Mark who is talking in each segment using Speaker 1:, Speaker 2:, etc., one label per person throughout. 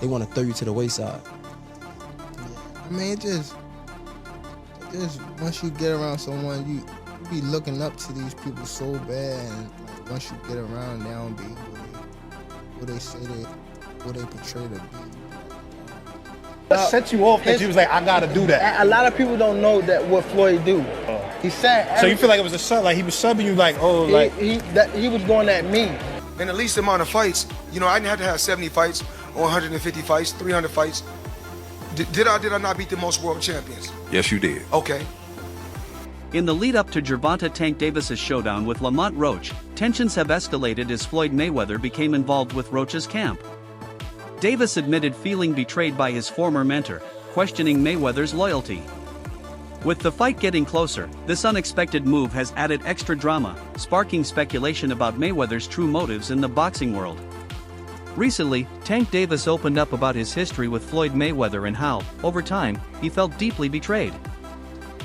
Speaker 1: they want to throw you to the wayside.
Speaker 2: I mean, it just once you get around someone, you be looking up to these people so bad, and like, once you get around, they don't be what they say they, what they portray to be.
Speaker 3: What set you off that you was like, I gotta do that?
Speaker 2: A lot of people don't know that what Floyd do. He said.
Speaker 3: So you feel like it was a sub, like he was subbing you, like, oh, like
Speaker 2: he was going at me.
Speaker 4: In the least amount of fights, you know, I didn't have to have 70 fights or 150 fights, 300 fights. Did I not beat the most world champions?
Speaker 5: Yes, you did.
Speaker 4: Okay.
Speaker 6: In the lead-up to Gervonta Tank Davis's showdown with Lamont Roach, tensions have escalated as Floyd Mayweather became involved with Roach's camp. Davis admitted feeling betrayed by his former mentor, questioning Mayweather's loyalty. With the fight getting closer, this unexpected move has added extra drama, sparking speculation about Mayweather's true motives in the boxing world. Recently, Tank Davis opened up about his history with Floyd Mayweather and how, over time, he felt deeply betrayed.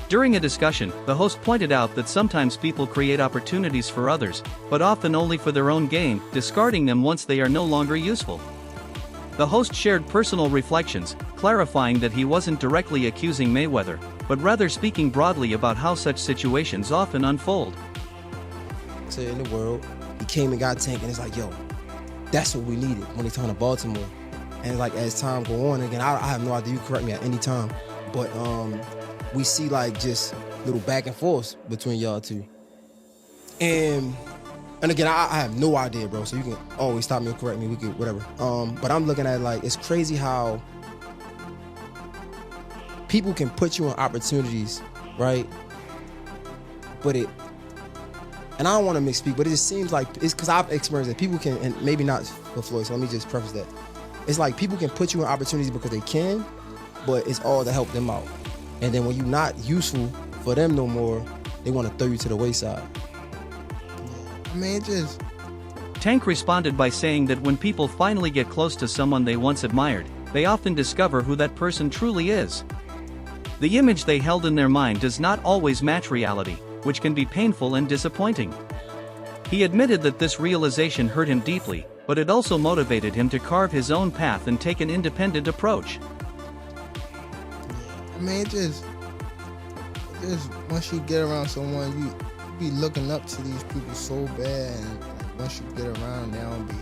Speaker 6: During a discussion, the host pointed out that sometimes people create opportunities for others, but often only for their own gain, discarding them once they are no longer useful. The host shared personal reflections, clarifying that he wasn't directly accusing Mayweather, but rather speaking broadly about how such situations often unfold.
Speaker 1: So in the world, he came and got Tank, and it's like, yo, that's what we needed when he turned to Baltimore. And like as time go on, again, I have no idea, you correct me at any time, but we see like just little back and forth between y'all two. And again, I have no idea, bro, so you can always stop me or correct me, we could, whatever. But I'm looking at like, it's crazy how people can put you in opportunities, right? But and I don't want to misspeak, but it just seems like, it's because I've experienced that people can, and maybe not for Floyd, so let me just preface that. It's like people can put you in opportunities because they can, but it's all to help them out. And then when you're not useful for them no more, they want to throw you to the wayside.
Speaker 2: I mean, it just...
Speaker 6: Tank responded by saying that when people finally get close to someone they once admired, they often discover who that person truly is. The image they held in their mind does not always match reality, which can be painful and disappointing. He admitted that this realization hurt him deeply, but it also motivated him to carve his own path and take an independent approach.
Speaker 2: I mean, it just once you get around someone, you be looking up to these people so bad, and like, once you get around, they don't be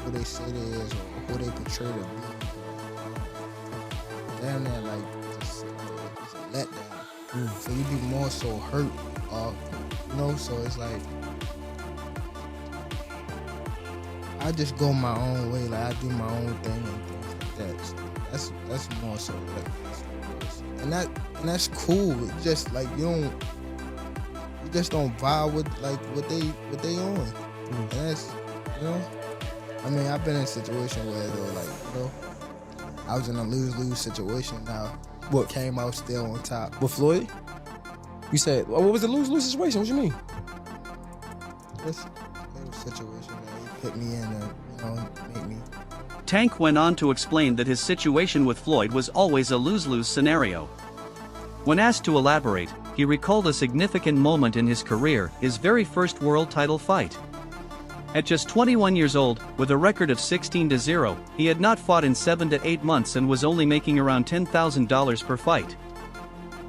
Speaker 2: who they say they is or who they portray to be. Damn, they're like it's a letdown. So you be more so hurt, you know. So it's like I just go my own way, like I do my own thing and things like that. So that's more so like, and that's cool. It's just like you just don't vibe with like what they on. And that's, you know, I mean, I've been in a situation where though, like, you know, I was in a lose-lose situation. Now, what came out still on top.
Speaker 1: With Floyd? You said, what was the lose-lose situation? What you mean?
Speaker 2: It's a situation that he put me in to, you know, make me.
Speaker 6: Tank went on to explain that his situation with Floyd was always a lose-lose scenario. When asked to elaborate, he recalled a significant moment in his career, his very first world title fight. At just 21 years old, with a record of 16-0, he had not fought in 7 to 8 months and was only making around $10,000 per fight.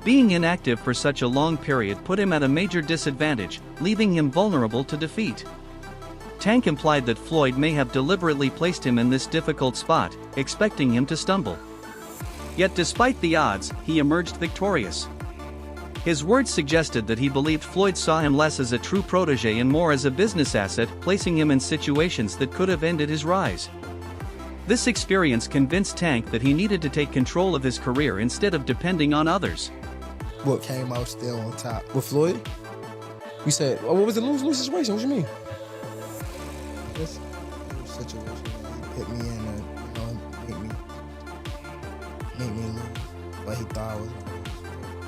Speaker 6: Being inactive for such a long period put him at a major disadvantage, leaving him vulnerable to defeat. Tank implied that Floyd may have deliberately placed him in this difficult spot, expecting him to stumble. Yet despite the odds, he emerged victorious. His words suggested that he believed Floyd saw him less as a true protege and more as a business asset, placing him in situations that could have ended his rise. This experience convinced Tank that he needed to take control of his career instead of depending on others.
Speaker 2: What came out still on top.
Speaker 1: With Floyd? You said, what was the lose-lose situation? What you mean?
Speaker 2: This situation that he put me in to, you know, make me lose. But he thought I was gonna lose.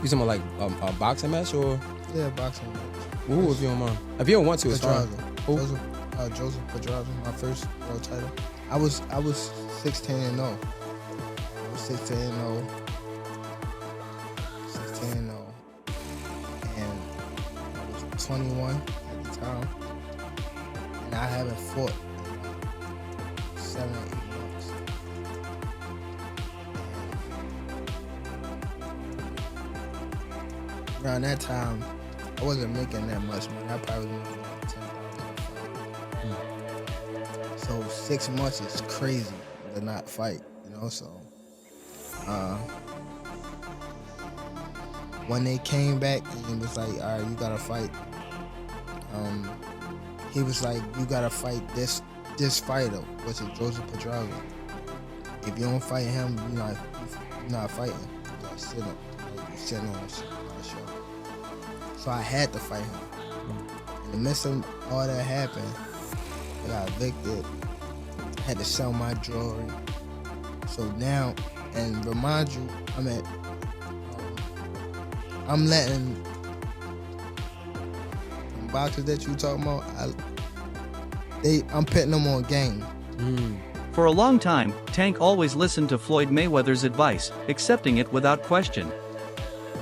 Speaker 1: You talking about like a boxing match or?
Speaker 2: Yeah, boxing match.
Speaker 1: Who, if you don't mind? If you don't want to, it's fine. Who?
Speaker 2: Joseph Pedraza, my first world title. I was 16-0. I was 16-0. 16-0. And I was 21 at the time. And I haven't fought in 7 or 8 months. around that time, I wasn't making that much money. I probably was making like $10,000. So 6 months is crazy to not fight, you know. So when they came back and it was like, all right, you gotta fight. He was like, you gotta fight this fighter, which is Joseph Pedraza. If you don't fight him, you're not fighting. You're sitting on the show. So I had to fight him. In the midst of all that happened, I got evicted. I had to sell my jewelry. So now, and remind you, I'm letting the boxers that you talking about, I'm putting them on game.
Speaker 6: For a long time, Tank always listened to Floyd Mayweather's advice, accepting it without question.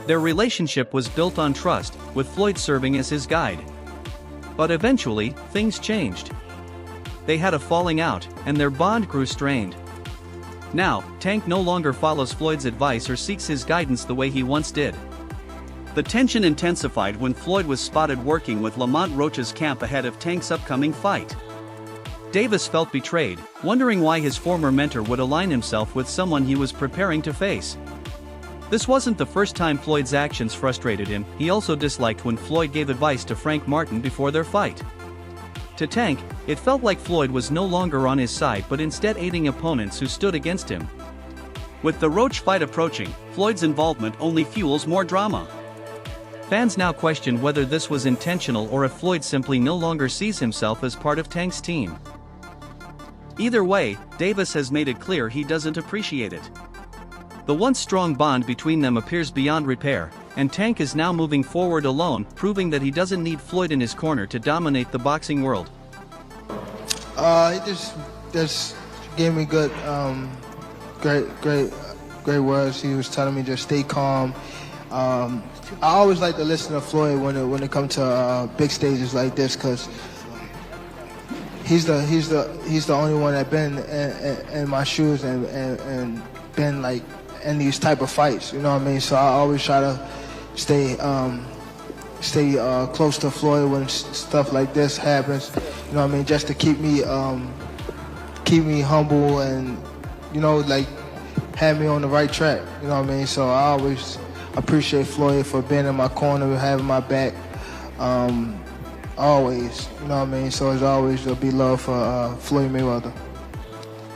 Speaker 6: Their relationship was built on trust, with Floyd serving as his guide. But eventually, things changed. They had a falling out, and their bond grew strained. Now, Tank no longer follows Floyd's advice or seeks his guidance the way he once did. The tension intensified when Floyd was spotted working with Lamont Roach's camp ahead of Tank's upcoming fight. Davis felt betrayed, wondering why his former mentor would align himself with someone he was preparing to face. This wasn't the first time Floyd's actions frustrated him. He also disliked when Floyd gave advice to Frank Martin before their fight. To Tank, it felt like Floyd was no longer on his side but instead aiding opponents who stood against him. With the Roach fight approaching, Floyd's involvement only fuels more drama. Fans now question whether this was intentional or if Floyd simply no longer sees himself as part of Tank's team. Either way, Davis has made it clear he doesn't appreciate it. The once strong bond between them appears beyond repair, and Tank is now moving forward alone, proving that he doesn't need Floyd in his corner to dominate the boxing world.
Speaker 2: He just gave me good, great words. He was telling me just stay calm. I always like to listen to Floyd when it comes to big stages like this, because he's the only one that been in my shoes and been like in these type of fights, you know what I mean? So I always try to stay close to Floyd when stuff like this happens, you know what I mean? Just to keep me humble and, you know, like have me on the right track, you know what I mean? So I always appreciate Floyd for being in my corner, having my back, always, you know what I mean? So as always, there'll be love for Floyd Mayweather.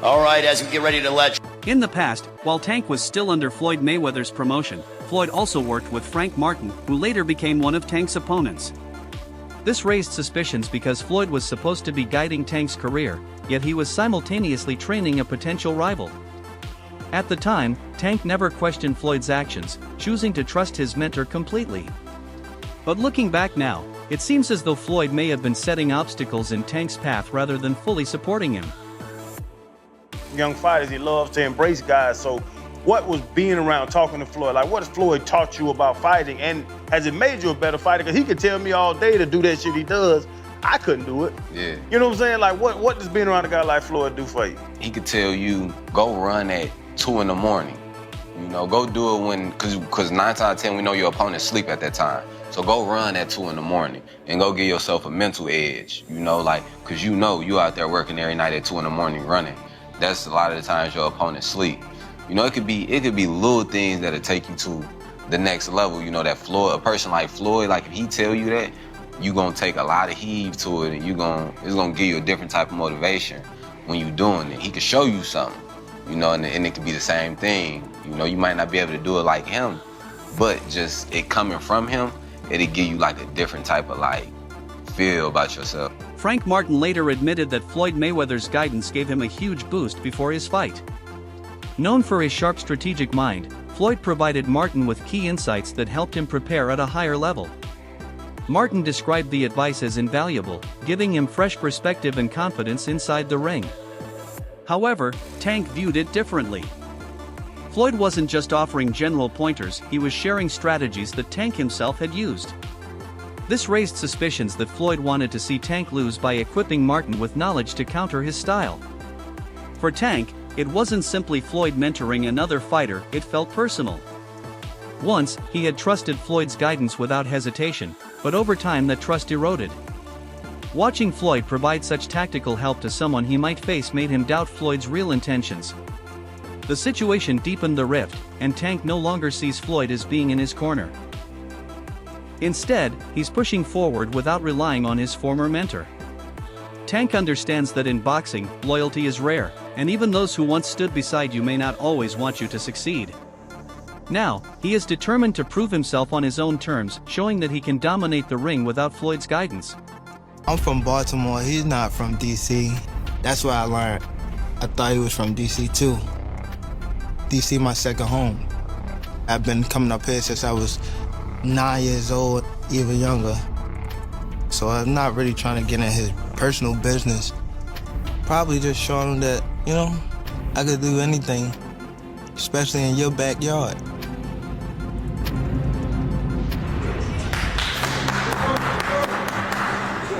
Speaker 5: All right, as we get ready to let you.
Speaker 6: In the past, while Tank was still under Floyd Mayweather's promotion, Floyd also worked with Frank Martin, who later became one of Tank's opponents. This raised suspicions because Floyd was supposed to be guiding Tank's career, yet he was simultaneously training a potential rival. At the time, Tank never questioned Floyd's actions, choosing to trust his mentor completely. But looking back now, it seems as though Floyd may have been setting obstacles in Tank's path rather than fully supporting him.
Speaker 7: Young fighters, he loves to embrace guys. So what was being around talking to Floyd? Like, what has Floyd taught you about fighting? And has it made you a better fighter? Because he could tell me all day to do that shit he does. I couldn't do it.
Speaker 8: Yeah.
Speaker 7: You know what I'm saying? Like, what does being around a guy like Floyd do for you?
Speaker 8: He could tell you, go run at 2 in the morning. You know, go do it when, because 9 times out of 10, we know your opponent sleep at that time. So go run at 2 in the morning and go give yourself a mental edge, you know, like, because you know you out there working every night at 2 in the morning running. That's a lot of the times your opponent sleep. You know, it could be little things that'll take you to the next level. You know, that Floyd, a person like Floyd, like if he tell you that, you gonna take a lot of heave to it and it's gonna give you a different type of motivation when you doing it. He could show you something, you know, and it could be the same thing. You know, you might not be able to do it like him, but just it coming from him, it'll give you like a different type of like feel about yourself.
Speaker 6: Frank Martin later admitted that Floyd Mayweather's guidance gave him a huge boost before his fight. Known for his sharp strategic mind, Floyd provided Martin with key insights that helped him prepare at a higher level. Martin described the advice as invaluable, giving him fresh perspective and confidence inside the ring. However, Tank viewed it differently. Floyd wasn't just offering general pointers, he was sharing strategies that Tank himself had used. This raised suspicions that Floyd wanted to see Tank lose by equipping Martin with knowledge to counter his style. For Tank, it wasn't simply Floyd mentoring another fighter, it felt personal. Once, he had trusted Floyd's guidance without hesitation, but over time that trust eroded. Watching Floyd provide such tactical help to someone he might face made him doubt Floyd's real intentions. The situation deepened the rift, and Tank no longer sees Floyd as being in his corner. Instead, he's pushing forward without relying on his former mentor. Tank understands that in boxing, loyalty is rare, and even those who once stood beside you may not always want you to succeed. Now, he is determined to prove himself on his own terms, showing that he can dominate the ring without Floyd's guidance.
Speaker 2: I'm from Baltimore, he's not from DC. That's what I learned. I thought he was from DC too. DC my second home. I've been coming up here since I was 9 years old, even younger. So I'm not really trying to get in his personal business. Probably just showing him that, you know, I could do anything, especially in your backyard.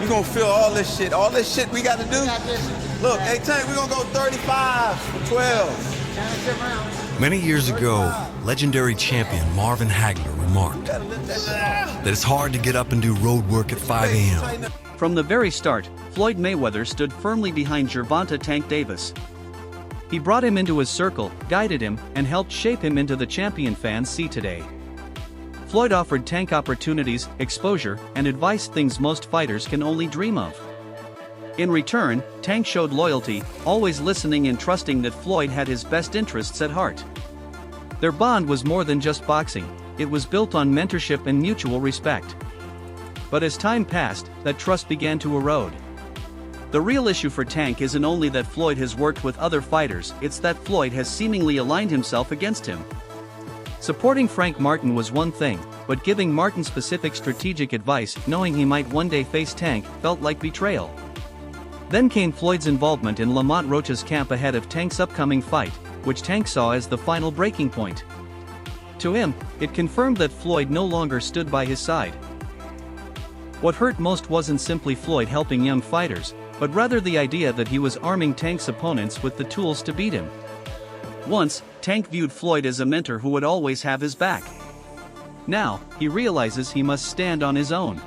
Speaker 9: You gonna feel all this shit we gotta do? Look, hey Tank, we gonna go 35 for 12.
Speaker 10: Many years ago, legendary champion Marvin Hagler remarked that it's hard to get up and do road work at 5 a.m.
Speaker 6: From the very start, Floyd Mayweather stood firmly behind Gervonta Tank Davis. He brought him into his circle, guided him, and helped shape him into the champion fans see today. Floyd offered Tank opportunities, exposure, and advice, things most fighters can only dream of. In return, Tank showed loyalty, always listening and trusting that Floyd had his best interests at heart. Their bond was more than just boxing, it was built on mentorship and mutual respect. But as time passed, that trust began to erode. The real issue for Tank isn't only that Floyd has worked with other fighters, it's that Floyd has seemingly aligned himself against him. Supporting Frank Martin was one thing, but giving Martin specific strategic advice, knowing he might one day face Tank, felt like betrayal. Then came Floyd's involvement in Lamont Roach's camp ahead of Tank's upcoming fight, which Tank saw as the final breaking point. To him, it confirmed that Floyd no longer stood by his side. What hurt most wasn't simply Floyd helping young fighters, but rather the idea that he was arming Tank's opponents with the tools to beat him. Once, Tank viewed Floyd as a mentor who would always have his back. Now, he realizes he must stand on his own.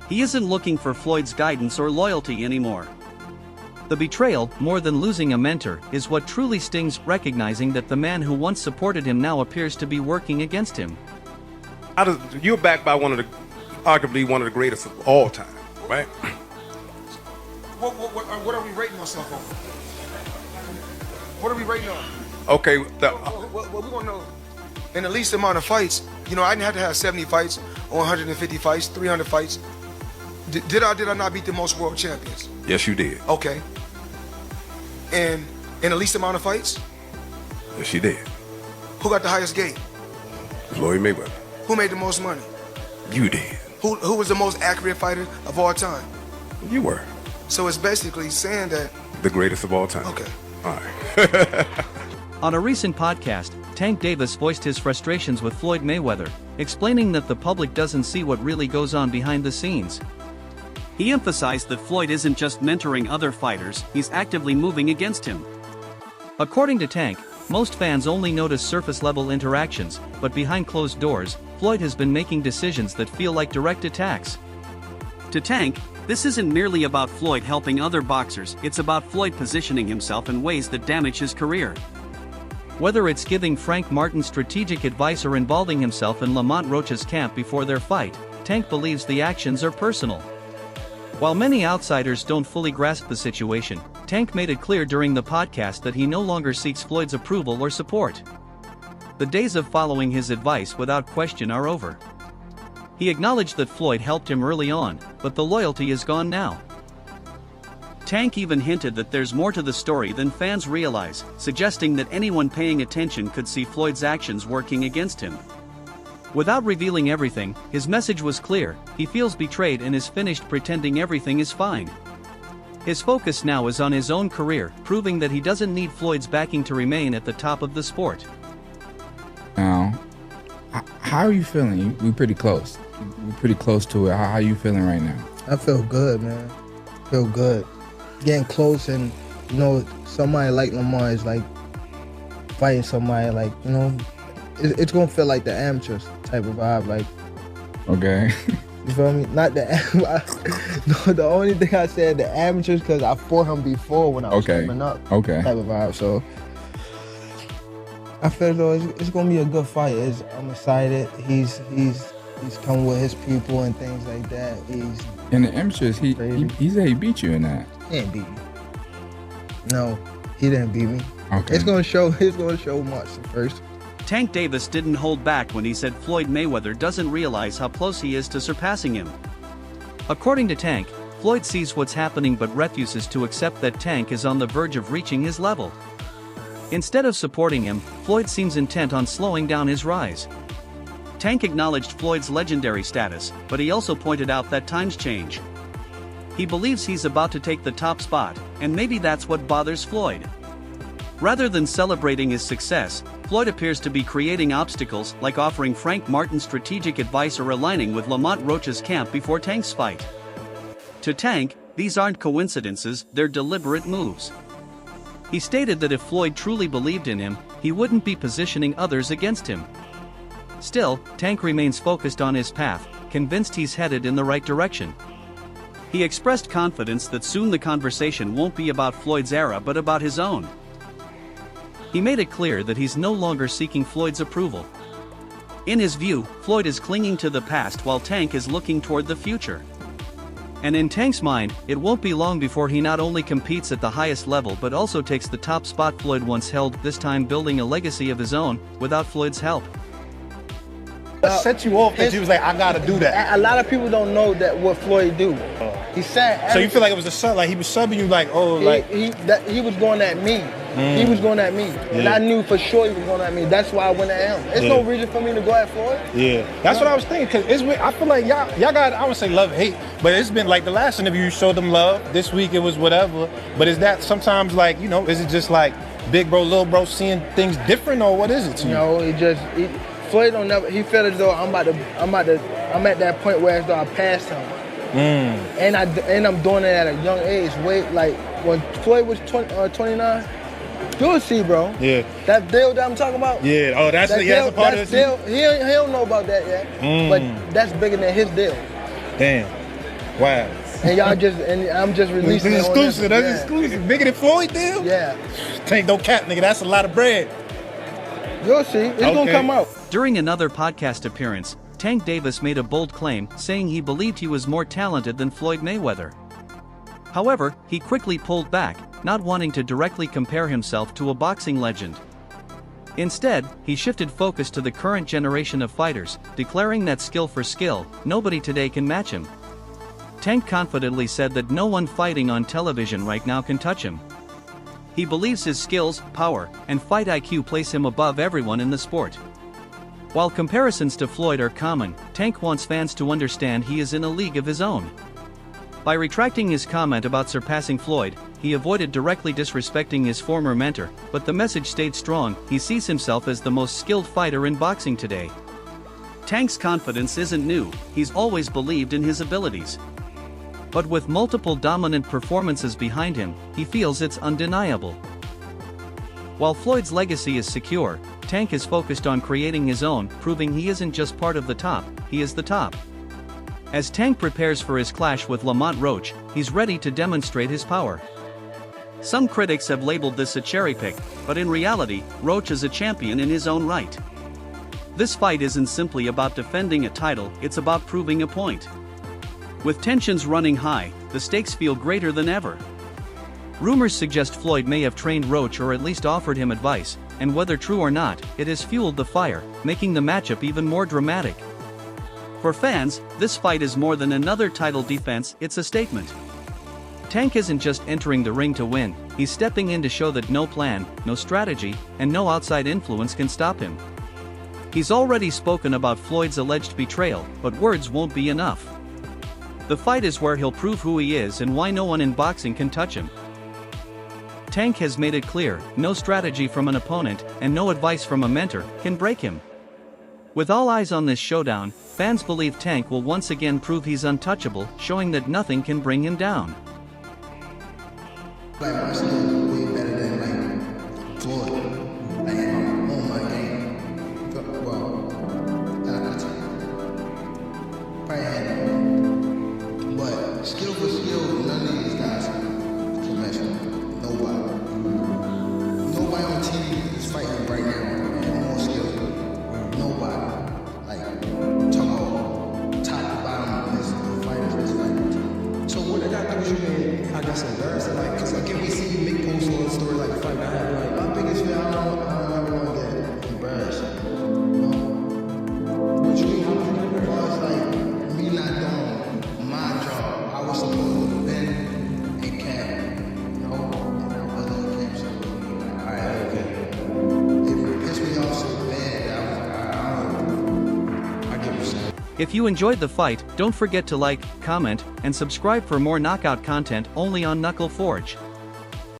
Speaker 6: He isn't looking for Floyd's guidance or loyalty anymore. The betrayal, more than losing a mentor, is what truly stings, recognizing that the man who once supported him now appears to be working against him.
Speaker 3: You're backed by arguably one of the greatest of all time, right?
Speaker 4: What are we rating ourselves on? What are we rating on?
Speaker 3: Okay.
Speaker 4: Well, we want to know. In the least amount of fights, you know, I didn't have to have 70 fights or 150 fights, 300 fights. Did I not beat the most world champions?
Speaker 3: Yes, you did.
Speaker 4: Okay. And in the least amount of fights?
Speaker 3: Yes, you did.
Speaker 4: Who got the highest gate?
Speaker 3: Floyd Mayweather.
Speaker 4: Who made the most money?
Speaker 3: You did.
Speaker 4: Who was the most accurate fighter of all time?
Speaker 3: You were.
Speaker 4: So it's basically saying that...
Speaker 3: The greatest of all time.
Speaker 4: Okay.
Speaker 3: All right.
Speaker 6: On a recent podcast, Tank Davis voiced his frustrations with Floyd Mayweather, explaining that the public doesn't see what really goes on behind the scenes. He emphasized that Floyd isn't just mentoring other fighters, he's actively moving against him. According to Tank, most fans only notice surface-level interactions, but behind closed doors, Floyd has been making decisions that feel like direct attacks. To Tank, this isn't merely about Floyd helping other boxers, it's about Floyd positioning himself in ways that damage his career. Whether it's giving Frank Martin strategic advice or involving himself in Lamont Roach's camp before their fight, Tank believes the actions are personal. While many outsiders don't fully grasp the situation, Tank made it clear during the podcast that he no longer seeks Floyd's approval or support. The days of following his advice without question are over. He acknowledged that Floyd helped him early on, but the loyalty is gone now. Tank even hinted that there's more to the story than fans realize, suggesting that anyone paying attention could see Floyd's actions working against him. Without revealing everything, his message was clear: he feels betrayed and is finished pretending everything is fine. His focus now is on his own career, proving that he doesn't need Floyd's backing to remain at the top of the sport.
Speaker 11: Now, how are you feeling? We're pretty close. We're pretty close to it. How are you feeling right now?
Speaker 2: I feel good, man. Feel good. Getting close, and you know, somebody like Lamar is like fighting somebody like, you know, it's gonna feel like the amateurs type of vibe. Like,
Speaker 11: Okay.
Speaker 2: you feel me? Not the no, the only thing I said the amateurs because I fought him before when I was coming up.
Speaker 11: Okay.
Speaker 2: Type of vibe. So I feel as though it's gonna be a good fight. I'm excited. He's coming with his people and things like that.
Speaker 11: In the amateurs, he said he beat you in that.
Speaker 2: He didn't beat me. No, he didn't beat me.
Speaker 11: Okay.
Speaker 2: It's gonna show much first.
Speaker 6: Tank Davis didn't hold back when he said Floyd Mayweather doesn't realize how close he is to surpassing him. According to Tank, Floyd sees what's happening but refuses to accept that Tank is on the verge of reaching his level. Instead of supporting him, Floyd seems intent on slowing down his rise. Tank acknowledged Floyd's legendary status, but he also pointed out that times change. He believes he's about to take the top spot, and maybe that's what bothers Floyd. Rather than celebrating his success, Floyd appears to be creating obstacles like offering Frank Martin strategic advice or aligning with Lamont Roach's camp before Tank's fight. To Tank, these aren't coincidences, they're deliberate moves. He stated that if Floyd truly believed in him, he wouldn't be positioning others against him. Still, Tank remains focused on his path, convinced he's headed in the right direction. He expressed confidence that soon the conversation won't be about Floyd's era but about his own. He made it clear that he's no longer seeking Floyd's approval. In his view, Floyd is clinging to the past while Tank is looking toward the future. And in Tank's mind, it won't be long before he not only competes at the highest level but also takes the top spot Floyd once held, this time building a legacy of his own, without Floyd's help.
Speaker 7: What set you off that you was like, I gotta do that?
Speaker 2: A lot of people don't know that what Floyd do. He said.
Speaker 7: So you feel like it was a sub, like he was subbing you, like, oh, like
Speaker 2: he was going at me. He was going at me, and I knew for sure he was going at me. That's why I went at him. There's no reason for me to go at Floyd.
Speaker 7: Yeah, that's what I was thinking. Cause I feel like y'all got, I would say love, hate, but it's been like the last interview you showed them love. This week it was whatever. But is that sometimes like, you know, is it just like big bro, little bro seeing things different, or what is it to you?
Speaker 2: No, Floyd don't never. He felt as though I'm at that point where as though I passed him. And I'm doing it at a young age. Like when Floyd was 29, you'll see, bro.
Speaker 7: Yeah.
Speaker 2: That deal that I'm talking about.
Speaker 7: Yeah. Oh, that's a part of it.
Speaker 2: Deal, he don't know about that yet. But that's bigger than his deal.
Speaker 7: Damn. Wow.
Speaker 2: And I'm just releasing.
Speaker 7: This is exclusive. That's exclusive. Bigger than Floyd deal.
Speaker 2: Yeah.
Speaker 7: Tank don't cap, nigga. That's a lot of bread.
Speaker 2: You'll see. It's gonna come out.
Speaker 6: During another podcast appearance, Tank Davis made a bold claim, saying he believed he was more talented than Floyd Mayweather. However, he quickly pulled back, not wanting to directly compare himself to a boxing legend. Instead, he shifted focus to the current generation of fighters, declaring that skill for skill, nobody today can match him. Tank confidently said that no one fighting on television right now can touch him. He believes his skills, power, and fight IQ place him above everyone in the sport. While comparisons to Floyd are common, Tank wants fans to understand he is in a league of his own. By retracting his comment about surpassing Floyd, he avoided directly disrespecting his former mentor, but the message stayed strong. He sees himself as the most skilled fighter in boxing today. Tank's confidence isn't new, he's always believed in his abilities. But with multiple dominant performances behind him, he feels it's undeniable. While Floyd's legacy is secure, Tank is focused on creating his own, proving he isn't just part of the top, he is the top. As Tank prepares for his clash with Lamont Roach, he's ready to demonstrate his power. Some critics have labeled this a cherry pick, but in reality, Roach is a champion in his own right. This fight isn't simply about defending a title, it's about proving a point. With tensions running high, the stakes feel greater than ever. Rumors suggest Floyd may have trained Roach or at least offered him advice, and whether true or not, it has fueled the fire, making the matchup even more dramatic. For fans, this fight is more than another title defense, it's a statement. Tank isn't just entering the ring to win, he's stepping in to show that no plan, no strategy, and no outside influence can stop him. He's already spoken about Floyd's alleged betrayal, but words won't be enough. The fight is where he'll prove who he is and why no one in boxing can touch him. Tank has made it clear, no strategy from an opponent, and no advice from a mentor, can break him. With all eyes on this showdown, fans believe Tank will once again prove he's untouchable, showing that nothing can bring him down.
Speaker 2: Like my skill way better than like Floyd. Like I'm on my game. team is fighting right now and more skills. Nobody. Like, talk about top to bottom is the fighters that's fighting.
Speaker 1: So what I got to do is, I guess, embarrassing, like, because again, we see you make posts on the story, like, the fight I had, like, my biggest fan, I don't ever want to get embarrassed. What you mean, how much you get embarrassed?
Speaker 2: Like, me not doing my job. I was supposed to bend and camp, you know, and I wasn't in camp, so all right, okay. It pissed me off so bad that I was like, I get what you're saying.
Speaker 6: If you enjoyed the fight, don't forget to like, comment, and subscribe for more knockout content only on Knuckle Forge.